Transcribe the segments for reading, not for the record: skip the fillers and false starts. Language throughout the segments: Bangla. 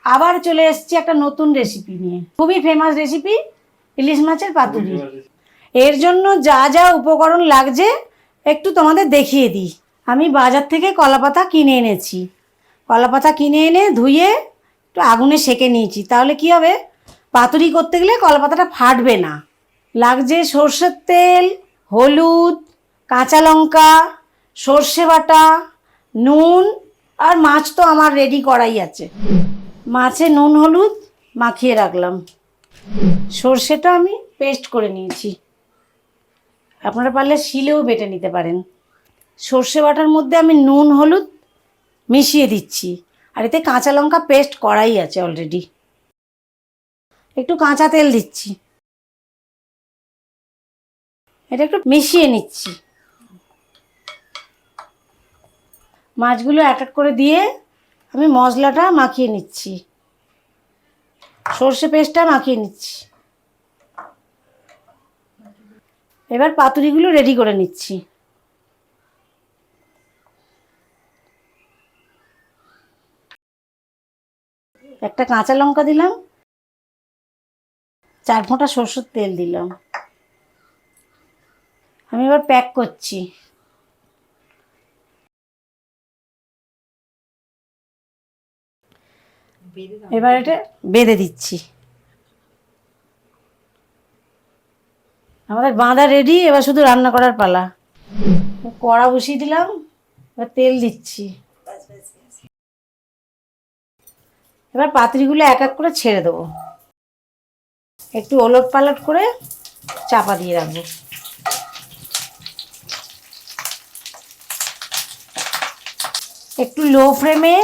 আবার চলে এসেছি একটা নতুন রেসিপি নিয়ে, খুবই ফেমাস রেসিপি, ইলিশ মাছের পাতুরি। এর জন্য যা যা উপকরণ লাগছে একটু তোমাদের দেখিয়ে দিই। আমি বাজার থেকে কলাপাতা কিনে এনেছি। কলাপাতা কিনে এনে ধুয়ে একটু আগুনে সেঁকে নিয়েছি, তাহলে কি হবে, পাতুরি করতে গেলে কলাপাতাটা ফাটবে না। লাগছে সর্ষের তেল, হলুদ, কাঁচা লঙ্কা, সর্ষে বাটা, নুন, আর মাছ তো আমার রেডি করাই আছে। মাছে নুন হলুদ মাখিয়ে রাখলাম। সর্ষেটা আমি পেস্ট করে নিয়েছি, আপনারা পারলে শিলেও বেটে নিতে পারেন। সর্ষে বাটার মধ্যে আমি নুন হলুদ মিশিয়ে দিচ্ছি, আর এতে কাঁচা লঙ্কা পেস্ট করাই আছে অলরেডি। একটু কাঁচা তেল দিচ্ছি, এটা একটু মিশিয়ে নিচ্ছি। মাছগুলো এক এক করে দিয়ে আমি মশলাটা মাখিয়ে নিচ্ছি, সর্ষে পেস্টটা মাখিয়ে নিচ্ছি। এবার পাতুরিগুলো রেডি করে নিচ্ছি। একটা কাঁচা লঙ্কা দিলাম, 4 ফোঁটা সরষের তেল দিলাম। আমি এবার প্যাক করছি। এবার এটা বেঁধে দিচ্ছি। আমাদের বাঁধা রেডি, এবার শুধু রান্না করার পালা। কড়া বসিয়ে দিলাম, এবার তেল দিচ্ছি। এবার পাতুরিগুলো এক এক করে ছেড়ে দেবো, একটু ওলট পালট করে চাপা দিয়ে রাখবো। একটু লো ফ্লেমে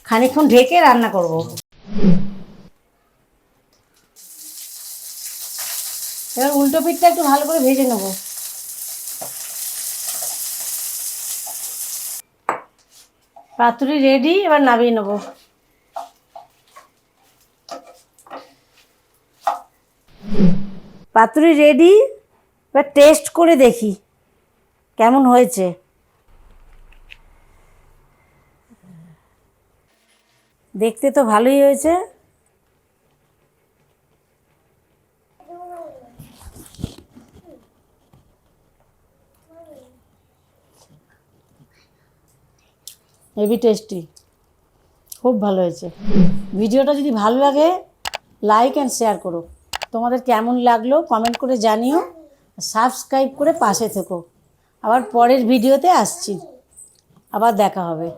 খানিকক্ষণ ঢেকে রান্না করব। এবার উল্টো পিঠটা একটু ভালো করে ভেজে নেব। পাতুরি রেডি, এবার নামিয়ে নেব। পাতুরি রেডি, এবার টেস্ট করে দেখি কেমন হয়েছে। দেখতে তো ভালোই হয়েছে। হেভি টেস্টি, খুব ভালো হয়েছে। ভিডিওটা যদি ভালো লাগে লাইক অ্যান্ড শেয়ার করো। তোমাদের কেমন লাগলো কমেন্ট করে জানিও। সাবস্ক্রাইব করে পাশে থেকো। আবার পরের ভিডিওতে আসছি, আবার দেখা হবে।